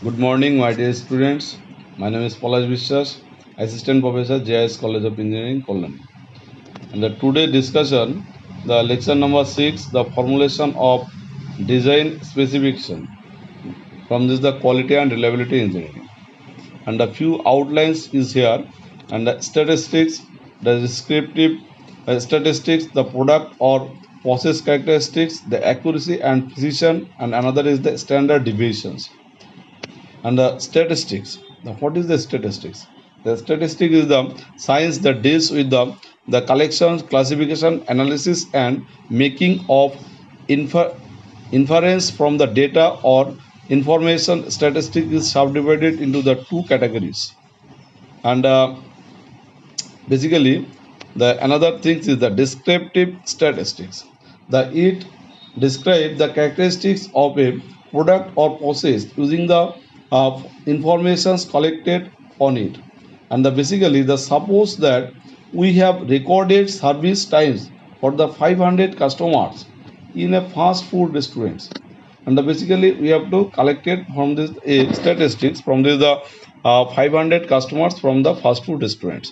Good morning, my dear students. My name is Palash Vishwas, Assistant Professor, JIS College of Engineering, Kollam. And the today discussion, the lecture number 6, the formulation of design specification. From this, the quality and reliability engineering. And a few outlines is here. And the statistics, the descriptive statistics, the product or process characteristics, the accuracy and precision, and another is the standard deviations. And the statistics, what is the statistics? The statistic is the science that deals with the collection, classification, analysis, and making of infer, inference from the data or information. Statistic is subdivided into the two categories. And basically, the another thing is the descriptive statistics. The it describe the characteristics of a product or process using the informations collected on it. And basically, the suppose that we have recorded service times for the 500 customers in a fast food restaurant. And basically, we have to collect it from this statistics from this the 500 customers from the fast food restaurants.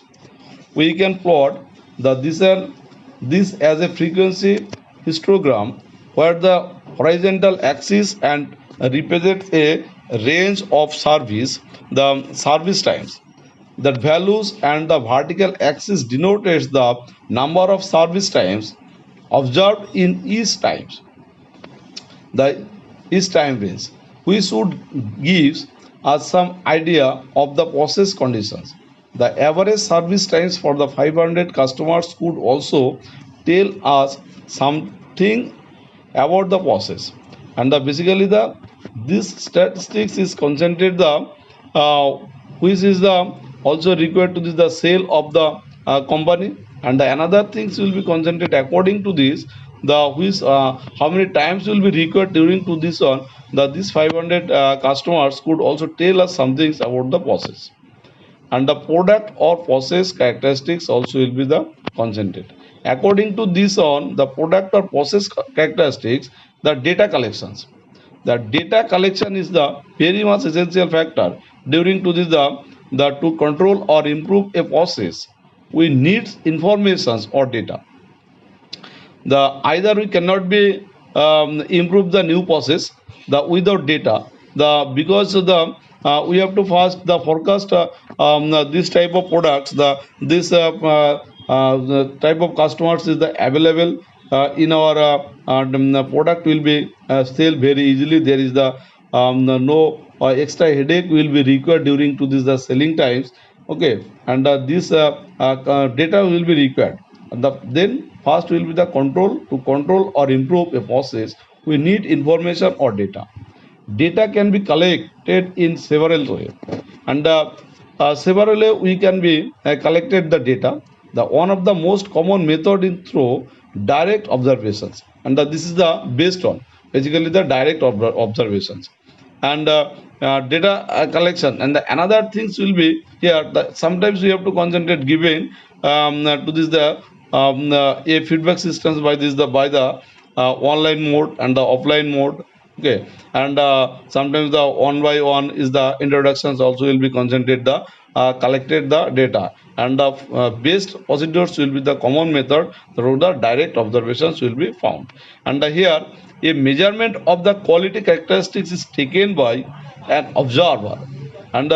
We can plot this as a frequency histogram where the horizontal axis and represents a range of the service times, the values, and the vertical axis denotes the number of service times observed in each times, the each time range. We should give us some idea of the process conditions. The average service times for the 500 customers could also tell us something about the process. And basically the this statistics is concentrated the uh, which is the also required to this the sale of the company. And the another things will be concentrated according to this the which how many times will be required during to this one, that this 500 customers could also tell us some things about the process. And the product or process characteristics also will be the concentrated according to this on the product or process characteristics. The data collections, the data collection is the very much essential factor during to this the to control or improve a process. We need informations or data. The either we cannot be improve the new process the without data, the because the we have to first the forecast this type of products, this the type of customers is the available in our the product will be sell very easily. There is the no extra headache will be required during to this the selling times. Okay. And this data will be required. Then first will be the control. To control or improve a process, we need information or data. Data can be collected in several ways. And several way we can be collected the data. The one of the most common method in through direct observations. And this is the based on basically the direct observations. And data collection. And another things will be here that sometimes we have to concentrate giving to this the a feedback systems by this the by the online mode and the offline mode. Okay. And sometimes the one by one is the introductions also will be concentrated the collected the data. And the based procedures will be the common method through the direct observations will be found. And here a measurement of the quality characteristics is taken by an observer. And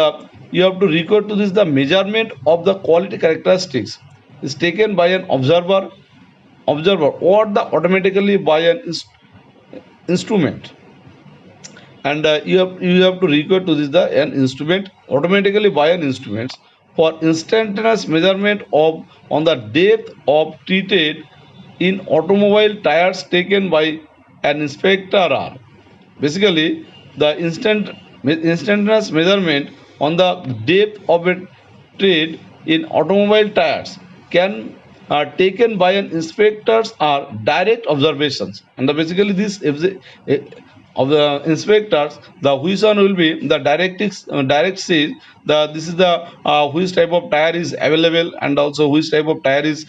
you have to record to this the measurement of the quality characteristics is taken by an observer or the automatically by an instrument. And you have to record to this the an instrument automatically by an instruments for instantaneous measurement of on the depth of treated in automobile tires taken by an inspector are basically the instantaneous measurement on the depth of a tread in automobile tires can taken by an inspectors are direct observations. And basically this of the inspectors, the which one will be the direct says the this is the which type of tire is available and also which type of tire is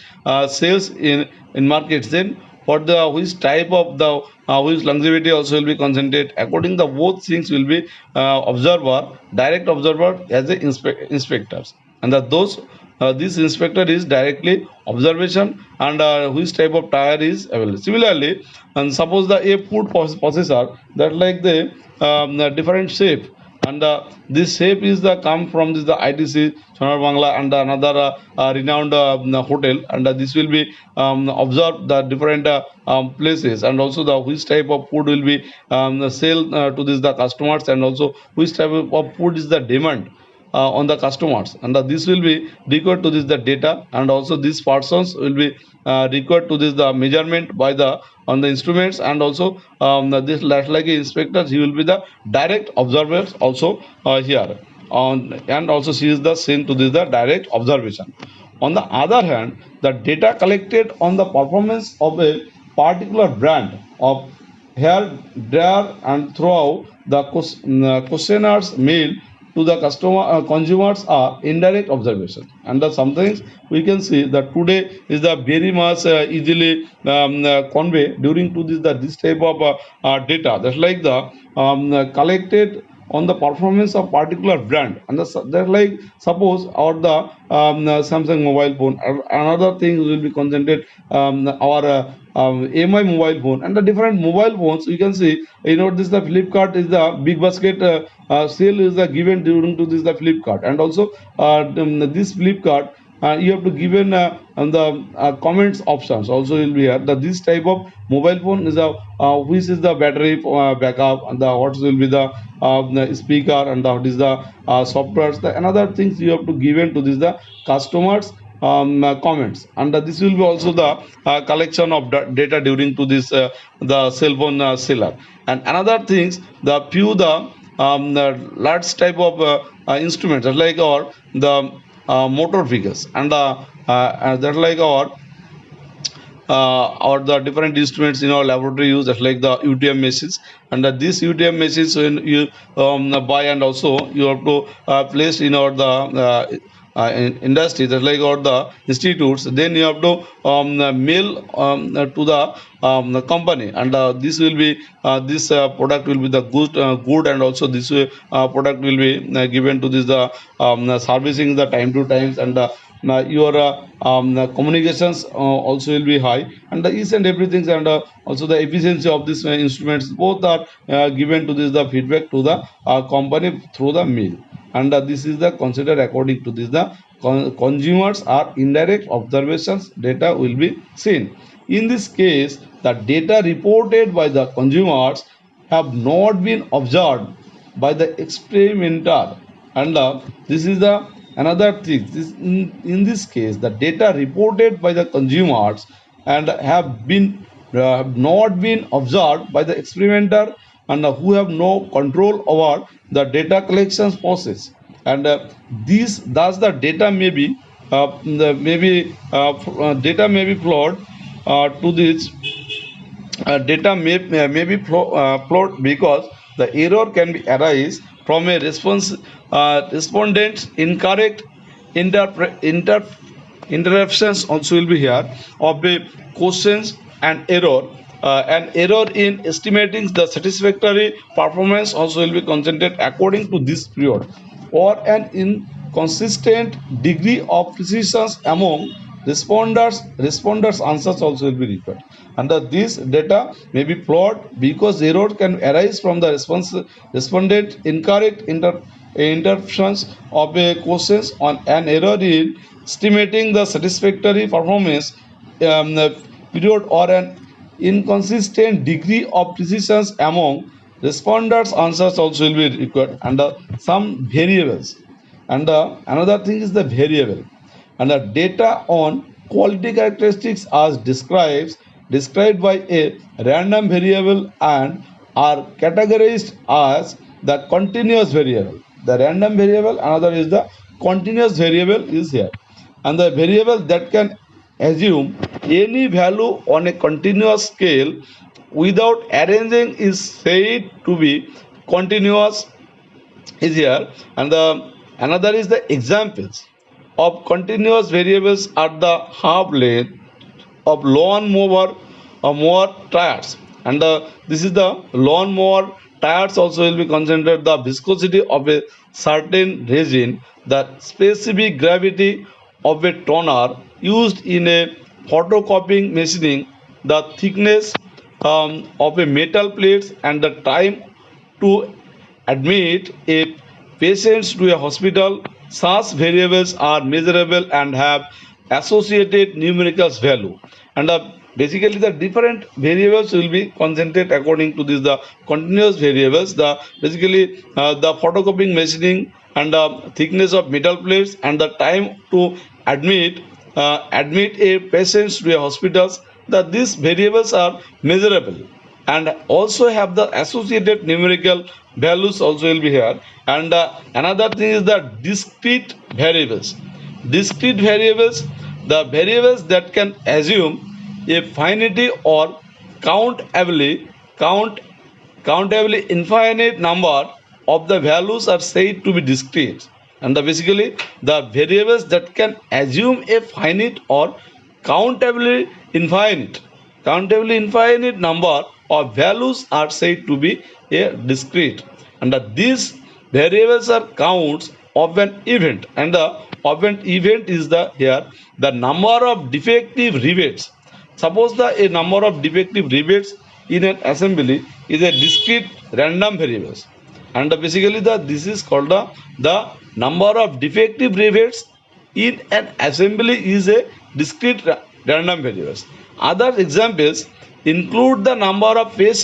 sales in markets. Then for the which type of the which longevity also will be concentrated according the both things will be observer, direct observer as a inspectors, and those this inspector is directly observation, and which type of tire is available. Similarly, and suppose the a food processor that like the different shape, and this shape is the come from this the ITC Sonar Bangla and another renowned hotel, and this will be observe the different places, and also the which type of food will be sell to this the customers, and also which type of food is the demand on the customers, and this will be record to this the data, and also these persons will be record to this the measurement by the on the instruments, and also this like inspectors he will be the direct observers also here on, and also she is the same to this the direct observation. On the other hand, the data collected on the performance of a particular brand of hair dryer and throughout the questionnaires mail to the customer consumers are indirect observation, and some things we can see that today is the very much easily convey during to this type of data that's like the collected on the performance of particular brand, and that like suppose or the Samsung mobile phone, another thing will be concentrated our MI mobile phone, and the different mobile phones you can see, this the Flipkart is the big basket sale is the given during to this the Flipkart, and also this Flipkart you have to given on the comments options also will be here. This type of mobile phone is a which is the battery backup, and the what will be the speaker, and what is the softwares. The another things you have to given to this the customers comments, and this will be also the collection of data during to this the cell phone seller. And another things the few the large type of instruments like or the motor figures, and that like our or the different instruments in our laboratory use, just like the UTM machines, and these UTM machines when you buy, and also you have to place in our the industry, just like or the institutes, then you have to mail to the company, and this will be this product will be the good, and also this product will be given to this the servicing the time to times, and your the communications also will be high, and the each and everything, and also the efficiency of these instruments both are given to this the feedback to the company through the mail, and this is the considered according to this the consumers are indirect observations data will be seen. In this case, the data reported by the consumers have not been observed by the experimenter, and this is the another thing. In this case, the data reported by the consumers and have been have not been observed by the experimenter, and who have no control over the data collection process, and these thus the data may be data may be flawed to this may be flawed because the error can be arise from a respondent's incorrect interruptions also will be here of the questions, and an error in estimating the satisfactory performance also will be considered according to this period, or an inconsistent degree of precision among responders answers also will be required, and this data may be flawed because error can arise from the respondent incorrect interpretations of a questions, on an error in estimating the satisfactory performance period, or an inconsistent degree of precision among responders answers also will be required, and some variables, and another thing is the variable, and the data on quality characteristics as described by a random variable and are categorized as the continuous variable. The random variable, another is the continuous variable is here, and the variable that can assume any value on a continuous scale without arranging is said to be continuous is here, and the another is the examples of continuous variables at the half length of lawn mower more tires, and this is the lawnmower tires also will be considered the viscosity of a certain resin, the specific gravity of a toner used in a photocopying machining, the thickness of a metal plates, and the time to admit a patient to a hospital. Such variables are measurable and have associated numerical value. And basically, the different variables will be concentrated according to this. The continuous variables, the basically the photocopying machining, and the thickness of metal plates, and the time to admit admit a patient to a hospital. That these variables are measurable and also have the associated numerical values also will be here. And another thing is the discrete variables. Discrete variables, the variables that can assume a finity or countably count countably infinite number of the values are said to be discrete. And basically the variables that can assume a finite or countably infinite number of values are said to be a discrete. And these variables are counts of an event, and the of an event is the here the number of defective rivets. Suppose the a number of defective rivets in an assembly is a discrete random variables, and basically this is called the number of defective rivets in an assembly is a discrete random variables. Other examples include the number of paints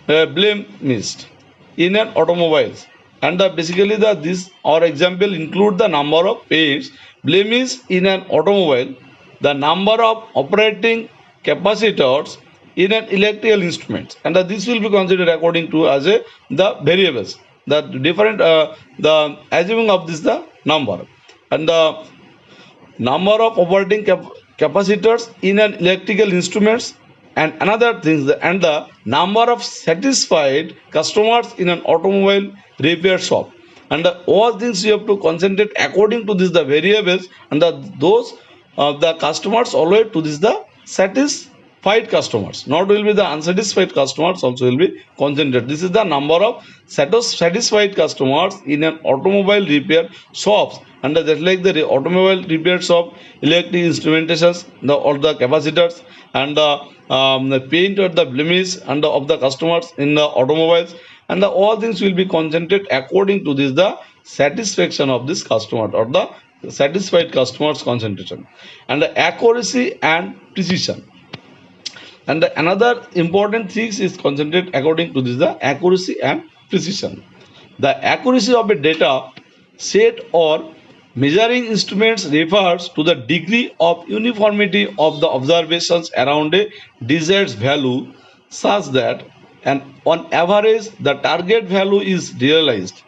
blemished in an automobiles, and basically this our example include the number of paints blemished in an automobile, the number of operating capacitors in an electrical instrument, and this will be considered according to as a the variables, the different the assuming of this the number, and the number of operating capacitors in an electrical instruments, and another things and the number of satisfied customers in an automobile repair shop. And all things you have to concentrate according to this the variables, and those the customers always to this the satisfied customers, not will be the unsatisfied customers also will be concentrated. This is the number of satisfied customers in an automobile repair shops, and just like the automobile repair shop, electric instrumentations, the all the capacitors, and the paint or the blemish and of the customers in the automobiles, and all things will be concentrated according to this the satisfaction of this customer or the satisfied customers concentration. And the accuracy and precision, and another important things is concentrated according to this the accuracy and precision. The accuracy of a data set or measuring instruments refers to the degree of uniformity of the observations around a desired value, such that and on average the target value is realized.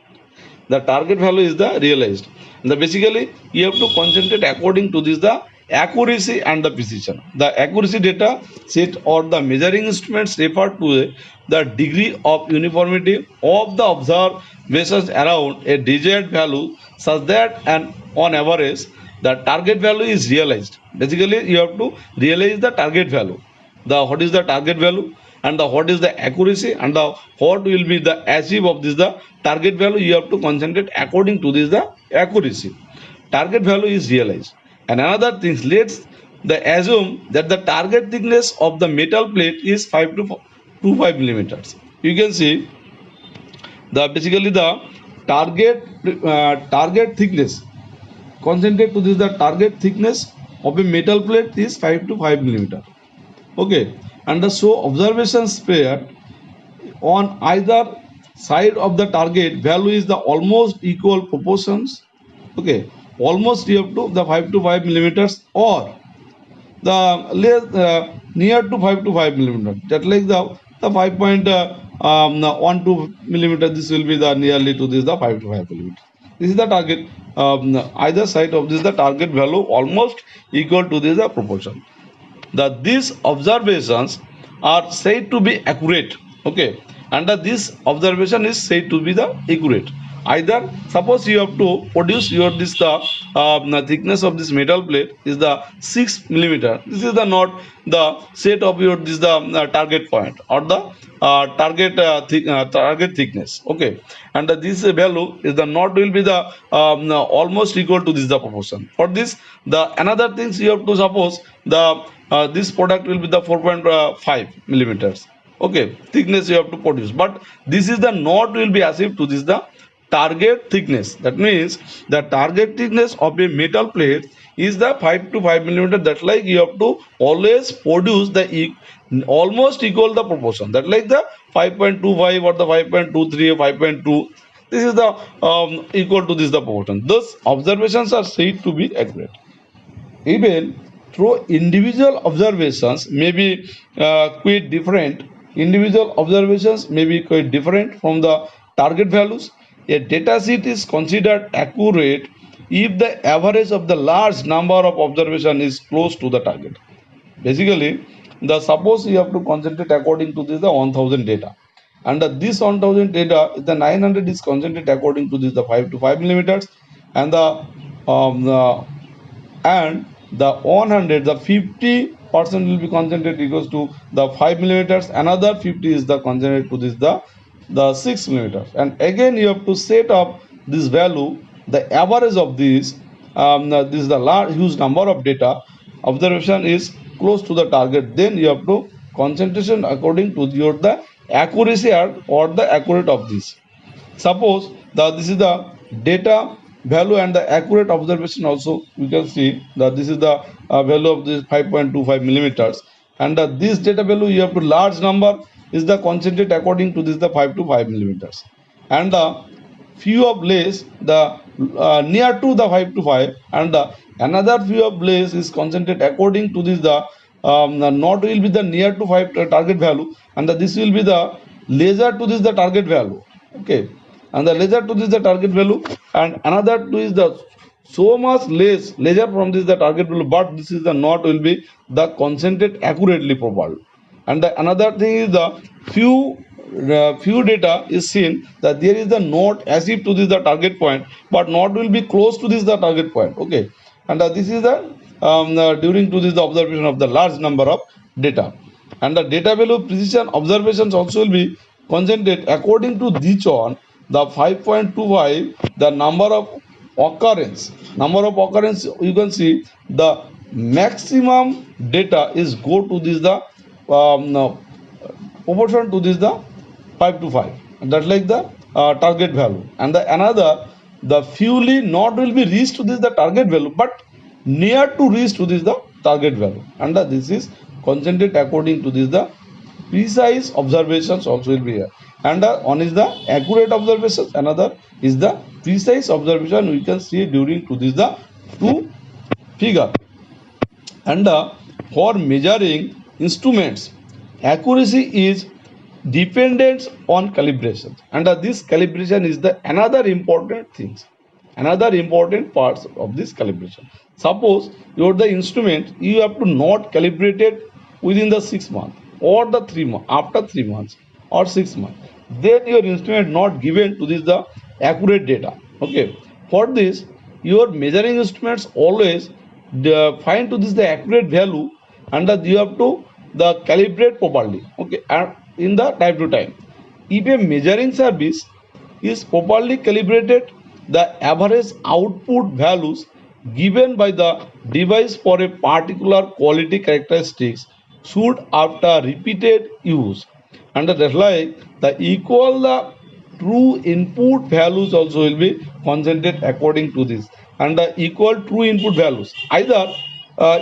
The target value is the realized. And basically you have to concentrate according to this the accuracy and the precision. The accuracy data set or the measuring instruments refer to the degree of uniformity of the observations around a desired value, such that and on average the target value is realized. Basically you have to realize the target value, the what is the target value, and what is the accuracy, and what will be the achieve of this the target value. You have to concentrate according to this the accuracy. Target value is realized. And another thing, let's the assume that the target thickness of the metal plate is 5 to 25 millimeters. You can see the basically the target thickness, concentrate to this the target thickness of a metal plate is 5 to 5 millimeter. Okay, and so observation spared on either side of the target value is the almost equal proportions. Okay, almost you have to the 5 to 5 millimeters or the near to 5 to 5 millimeter, that like the 5.12 millimeter, this will be the nearly to this the 5 to 5 millimeter. This is the target, either side of this the target value almost equal to this the proportion. These observations are said to be accurate. Okay, and this observation is said to be the accurate. Either suppose you have to produce your this the thickness of this metal plate is the 6 millimeter. This is the not the set of your this the target point or the target thickness. Okay, and this value is the not will be the almost equal to this the proportion. For this, the another things you have to suppose the this product will be the 4.5 millimeters. Okay, thickness you have to produce, but this is the not will be achieved to this the target thickness. That means the target thickness of a metal plate is the 5 to 5 millimeter. That like you have to always produce the almost equal the proportion, that like the 5.25 or the 5.23 or 5.2. This is the equal to this the proportion. Thus observations are said to be accurate. Even through individual observations may be quite different. Individual observations may be quite different from the target values. A data sheet is considered accurate if the average of the large number of observation is close to the target. Basically, the suppose you have to concentrate according to this the 1000 data, and this 1000 data the 900 is concentrated according to this the 5 to 5 millimeters, and the 100 the 50% will be concentrated equals to the 5 millimeters, another 50 is the concentrated to this the 6 millimeters, and again you have to set up this value the average of this this is the large huge number of data observation is close to the target, then you have to concentration according to your the accuracy or the accurate of this. Suppose this is the data value and the accurate observation also we can see that this is the value of this 5.25 millimeters, and this data value you have to large number is the concentrate according to this the 5 to 5 millimeters, and the few of less the near to the 5 to 5, and another few of less is concentrate according to this the not will be the near to 5 target value, and this will be the laser to this the target value. Okay, and the laser to this the target value, and another two is the so much less laser from this the target value, but this is the not will be the concentrate accurately provided. And the another thing is the few data is seen that there is the not as if to this the target point, but not will be close to this the target point. Okay, and this is the during to this the observation of the large number of data, and the data value precision observations also will be concentrated according to this one the 5.25 the number of occurrence you can see the maximum data is go to this the proportion to this the 5 to 5, and that like the target value, and the another the fewly not will be reached to this the target value, but near to reach to this the target value, and this is concentrated according to this the precise observations also will be here, and one is the accurate observation, another is the precise observation we can see during to this the two figure. And for measuring instruments accuracy is dependent on calibration, and this calibration is the another important things, another important parts of this calibration. Suppose your the instrument you have to not calibrate it within the 6 months or the 3 months, after 3 months or 6 months, then your instrument not given to this the accurate data. Okay, for this your measuring instruments always find to this the accurate value, and you have to the calibrate properly. Okay, and in the time to time, if a measuring service is properly calibrated, the average output values given by the device for a particular quality characteristics should after repeated use, and that's like the equal the true input values also will be concentrated according to this, and the equal true input values either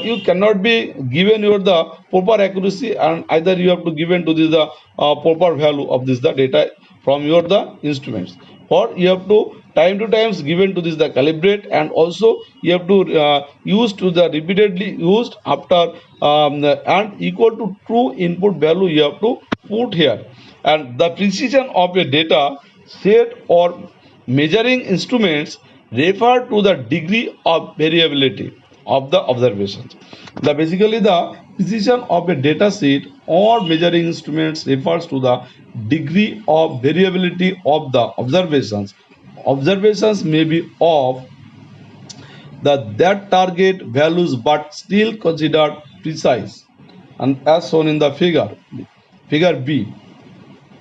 you cannot be given your the proper accuracy, and either you have to given to this the proper value of this the data from your the instruments, or you have to times given to this the calibrate, and also you have to use to the repeatedly used after and equal to true input value you have to put here, and the precision of a data set or measuring instruments refer to the degree of variability of the observations. Basically the precision of a data sheet or measuring instruments refers to the degree of variability of the observations. Observations may be of that target values but still considered precise, and as shown in the figure B.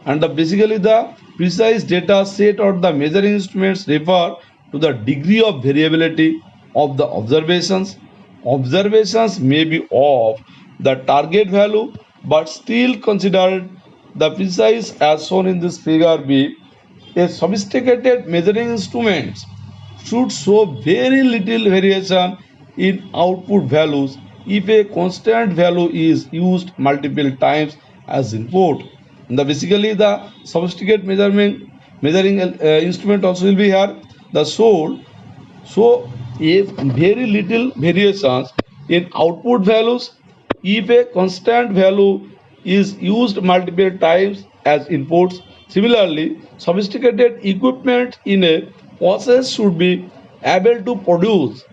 And basically the precise data set or the measuring instruments refer to the degree of variability of the observations. Observations may be of the target value but still considered the precise, as shown in this figure B. A sophisticated measuring instruments should show very little variation in output values if a constant value is used multiple times as input. Basically the sophisticated measuring instrument also will be here. The so if very little variations in output values if a constant value is used multiple times as inputs. Similarly, sophisticated equipment in a process should be able to produce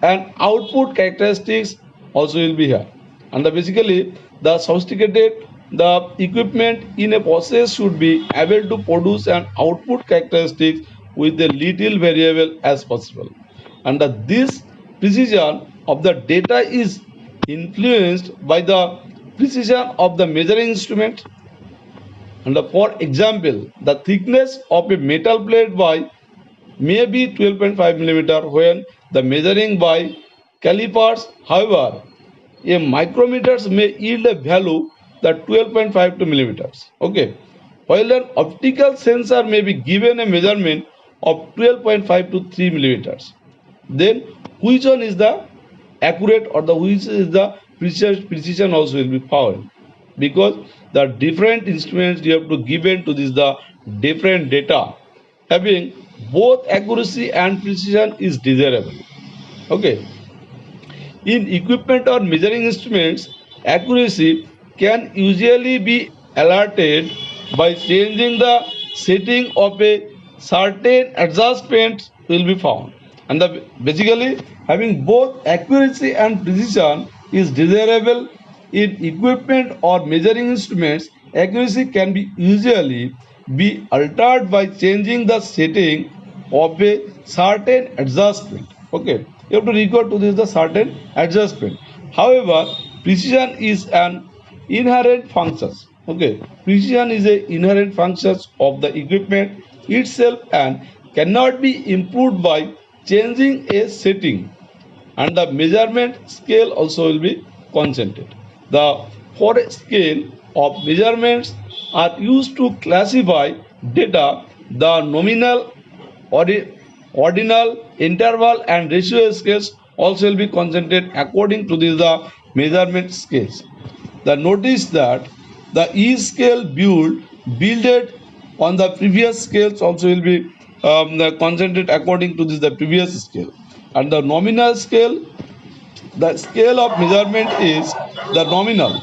and output characteristics also will be here. And basically the sophisticated the equipment in a process should be able to produce an output characteristics with a little variable as possible. And this precision of the data is influenced by the precision of the measuring instrument. And for example, the thickness of a metal plate by may be 12.5 millimeter when the measuring by calipers. However, a micrometers may yield a value that 12.5 to millimeters. Okay, while an optical sensor may be given a measurement of 12.5 to 3 millimeters. Then which one is the accurate or the which is the precision also will be found, because the different instruments you have to given to this the different data having both accuracy and precision is desirable. Okay, in equipment or measuring instruments, accuracy can usually be alerted by changing the setting of a certain adjustment will be found. And basically having both accuracy and precision is desirable in equipment or measuring instruments. Accuracy can be usually be altered by changing the setting of a certain adjustment. Okay, you have to record to this the certain adjustment. However, precision is an inherent function. Okay, precision is a inherent function of the equipment itself and cannot be improved by changing a setting. And the measurement scale also will be concentrated. The four scale of measurements are used to classify data. The nominal, ordinal, interval and ratio scales also will be concentrated according to this the measurement scales. The notice that the E scale builded on the previous scales also will be concentrated according to this the previous scale. And the nominal scale, the scale of measurement is the nominal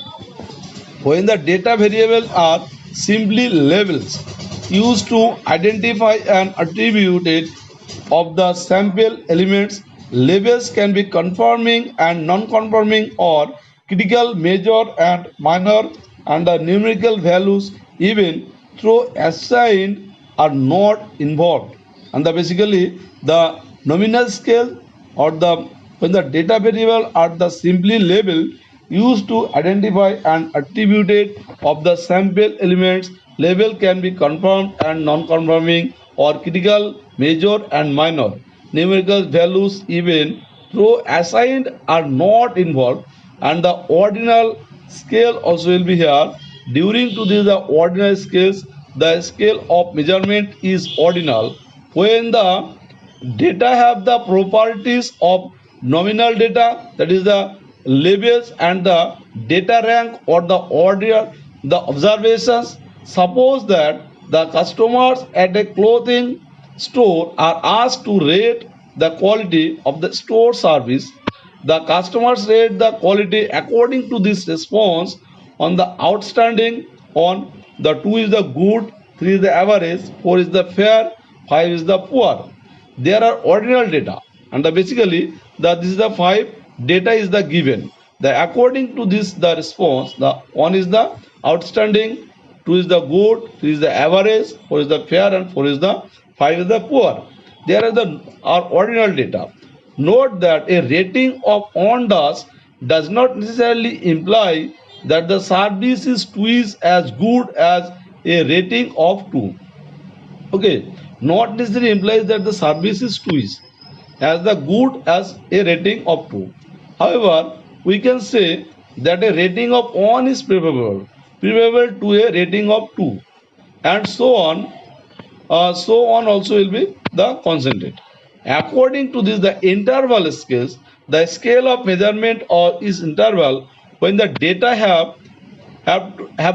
when the data variables are simply labels used to identify an attribute of the sample elements. Labels can be conforming and non-conforming or critical, major and minor, and the numerical values even though assigned are not involved. And basically the nominal scale or the when the data variable are the simply label used to identify an attribute of the sample elements. Label can be conformed and non-conforming or critical, major and minor. Numerical values even though assigned are not involved. And the ordinal scale also will be here. During to this the ordinal scales, the scale of measurement is ordinal when the data have the properties of nominal data, that is the labels, and the data rank or the order the observations. Suppose that the customers at a clothing store are asked to rate the quality of the store service. The customers rate the quality according to this response on the outstanding. On the 2 is the good, 3 is the average, 4 is the fair, 5 is the poor. There are ordinal data, and basically this is the 5 data is the given. The according to this the response, the one is the outstanding, two is the good, three is the average, four is the fair, and four is the five is the poor. There are the our ordinal data. Note that a rating of on does not necessarily imply that the service is twice as good as a rating of 2. Okay, not necessarily implies that the service is twice as the good as a rating of 2. However, we can say that a rating of 1 is preferable to a rating of 2, and so on also will be the concentrate. According to this, the interval scales, the scale of measurement or is interval when the data have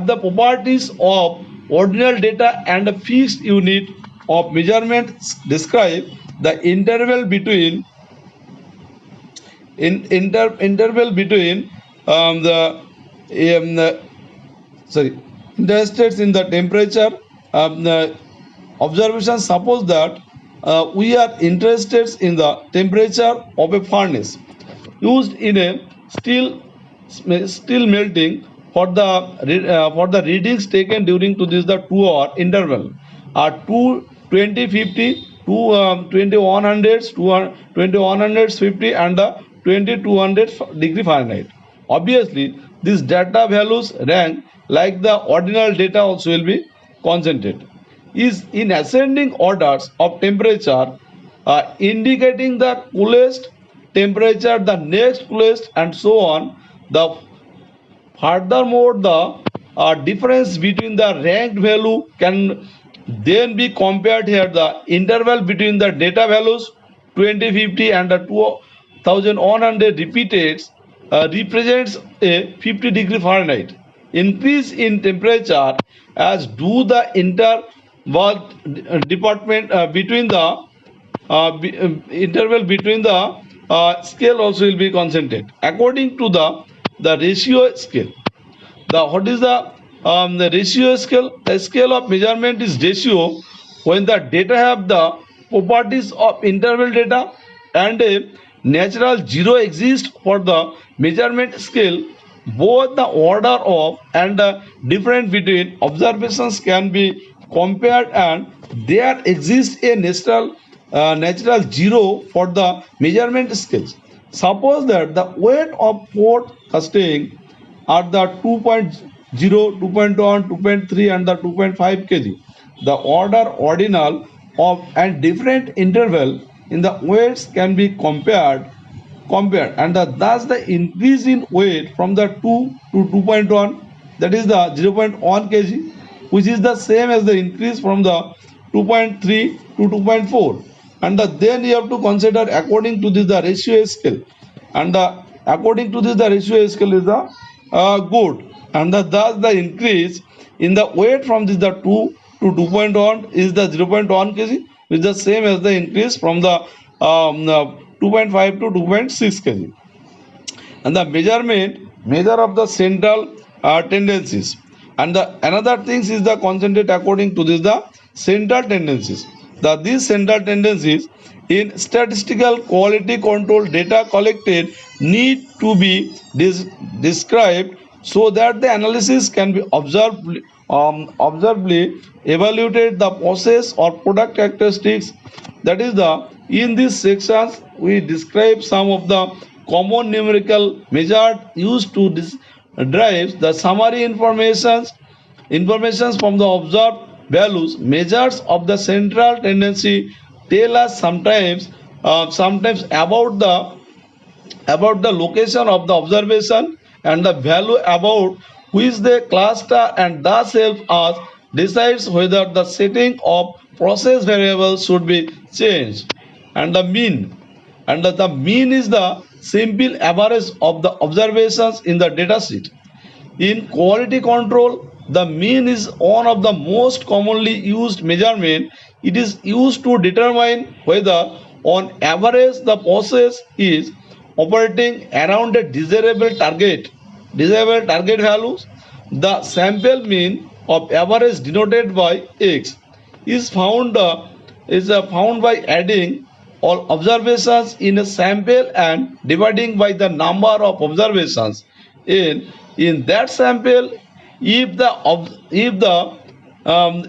the properties of ordinal data and a fixed unit of measurement describe the interval between interval between the sorry interestates in the temperature observation. Suppose that we are interested in the temperature of a furnace used in a steel melting for the readings taken during to this the 2 hour interval are 2 20 50 2 2100 2150 and the 2200 degree Fahrenheit. Obviously these data values rank like the ordinal data also will be concentrated is in ascending orders of temperature, indicating the coolest temperature, the next coolest, and so on. The furthermore, the difference between the ranked value can then be compared here. The interval between the data values 2050 and the 2100 repeated represents a 50 degree Fahrenheit increase in temperature as do the interval department between the interval between the scale also will be concentrated according to the ratio scale. The what is the ratio scale? The scale of measurement is ratio when the data have the properties of interval data and a natural zero exists for the measurement scale. Both the order of and the difference between observations can be compared, and there exists a natural zero for the measurement scales. Suppose that the weight of forecasting at the 2.0, 2.1, 2.3 and the 2.5 kg. The order ordinal of and different interval in the weights can be compared and thus the increase in weight from the 2 to 2.1, that is the 0.1 kg, which is the same as the increase from the 2.3 to 2.4, and then you have to consider according to this the ratio scale, and according to this the ratio scale is the good, and thus the increase in the weight from this the 2 to 2.1 is the 0.1 kg, which is the same as the increase from the 2.5 to 2.6 kg. And the measure of the central tendencies, and another things is the concentrate according to this the central tendencies. These central tendencies in statistical quality control data collected need to be described so that the analysis can be observably evaluated the process or product characteristics. That is the in these sections we describe some of the common numerical measures used to derive the summary informations from the observed values. Measures of the central tendency tell us sometimes about the location of the observation and the value about which they cluster, and thus help us decides whether the setting of process variables should be changed. And the mean is the simple average of the observations in the data sheet. In quality control, the mean is one of the most commonly used measurement. It is used to determine whether on average the process is operating around a desirable target values. The sample mean of average denoted by x is found by adding all observations in a sample and dividing by the number of observations in that sample. If the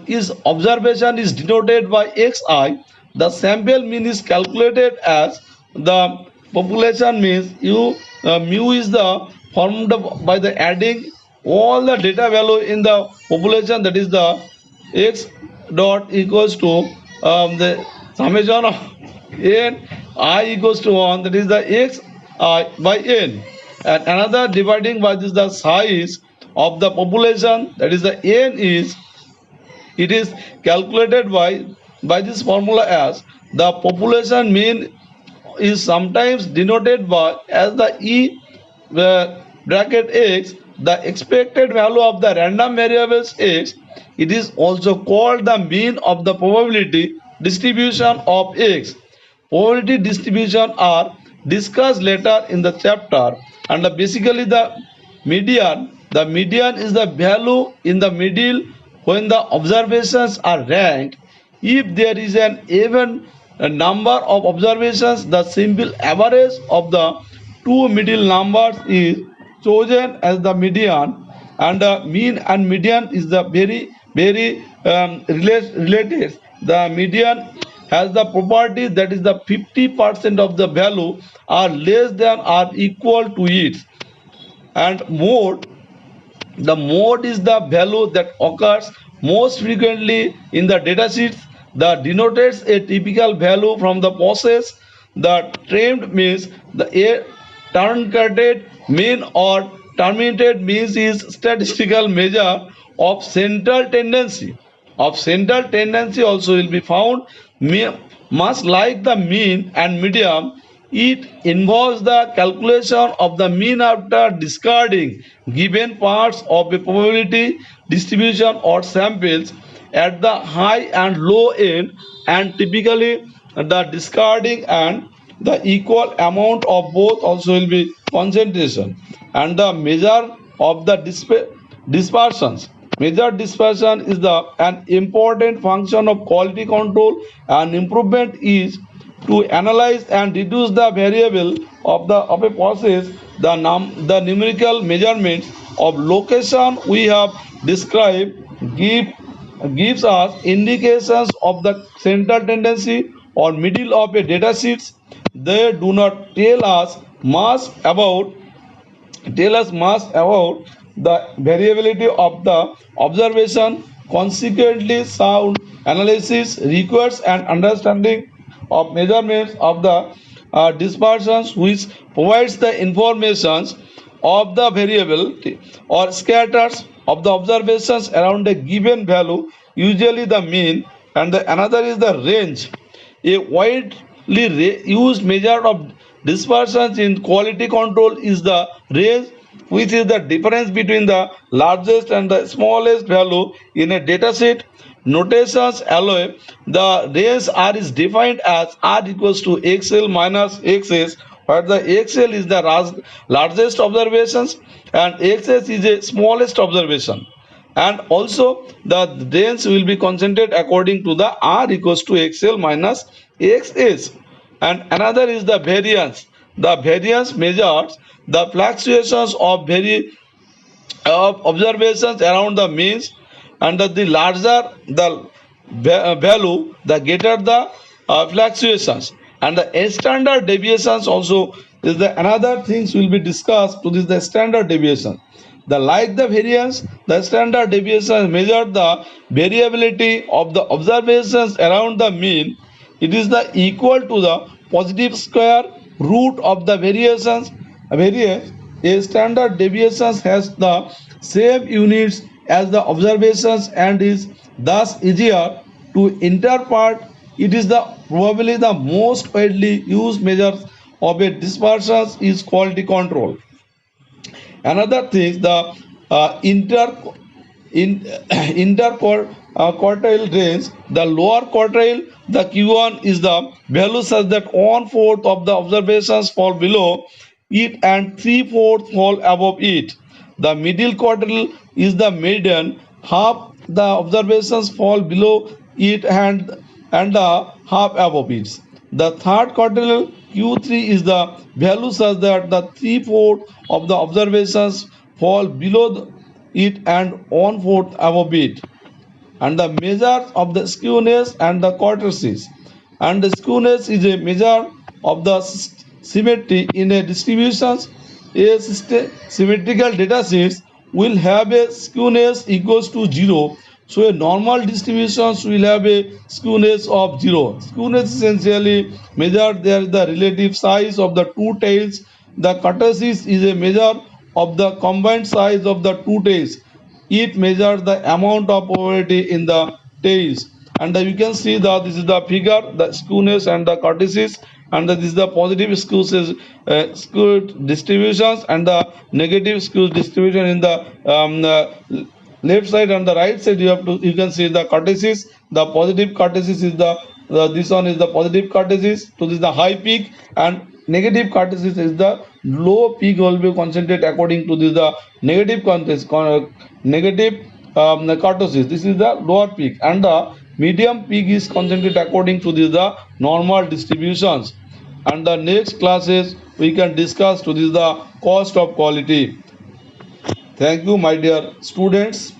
is observation is denoted by xi, the sample mean is calculated as the population means. Mu is the formed by the adding all the data value in the population, that is the x dot equals to the summation of n I equals to 1, that is the x I by n, and another dividing by this the size of the population, that is the n is, it is calculated by this formula as the population mean is sometimes denoted by as the e bracket x, the expected value of the random variables x. It is also called the mean of the probability distribution of x. Probability distribution are discussed later in the chapter. And basically the median is the value in the middle when the observations are ranked. If there is an even number of observations, the simple average of the two middle numbers is chosen as the median, and the mean and median is the very related. The median has the property that is the 50% of the value are less than or equal to it, and the mode is the value that occurs most frequently in the datasheets. The denotes a typical value from the process. The termed means the a truncated mean or terminated means is statistical measure of central tendency. Of central tendency also will be found. Much like the mean and median, it involves the calculation of the mean after discarding given parts of a probability distribution or samples at the high and low end, and typically the discarding and the equal amount of both also will be concentration. And the measure of the dispersions. Measure dispersion is an important function of quality control, and improvement is to analyze and reduce the variable of a process. The numerical measurements of location we have described gives us indications of the central tendency or middle of a data sheet. They do not tell us much about the variability of the observation. Consequently, sound analysis requires an understanding of measurements of the dispersions, which provides the informations of the variability or scatters of the observations around a given value, usually the mean. And another is the range, a widely used measure of dispersions in quality control is the range, which is the difference between the largest and the smallest value in a dataset. Notations allow the range R is defined as R equals to XL minus XS, where the XL is the largest observations and XS is the smallest observation. And also the range will be concentrated according to the R equals to XL minus XS. And another is the variance. The variance measures the fluctuations of observations around the means, and the larger the value, the greater the fluctuations. And the standard deviations also is the another things will be discussed to this the standard deviation. The like the variance, the standard deviation measure the variability of the observations around the mean. It is the equal to the positive square root of the variance. A standard deviation has the same units as the observations and is thus easier to interpret. It is the probably the most widely used measure of a dispersion is quality control. Another thing, the interquartile range, the lower quartile, the Q1 is the value such that 1/4 of the observations fall below it and 3/4 fall above it. The middle quartile is the median, half the observations fall below it and half above it. The third quartile Q3 is the value such that the 3/4 of the observations fall below it and 1/4 above it, and the measure of the skewness and the cortices. And the skewness is a measure of the symmetry in a distribution. A symmetrical data set will have a skewness equals to 0. So a normal distribution will have a skewness of 0. Skewness essentially measure there the relative size of the two tails. The cortices is a measure of the combined size of the two tails. It measures the amount of probability in the tails, and you can see that this is the figure, the skewness and the cortices, and this is the positive skewed distributions and the negative skewed distribution in the left side and the right side. You can see the cortices. The positive cortices is this one is the positive cortices, so this is the high peak, and negative cortices is the low peak will be concentrated according to this the negative negative cortices. This is the lower peak, and the medium peak is concentrated according to this the normal distributions. And the next classes we can discuss to this the cost of quality. Thank you, my dear students.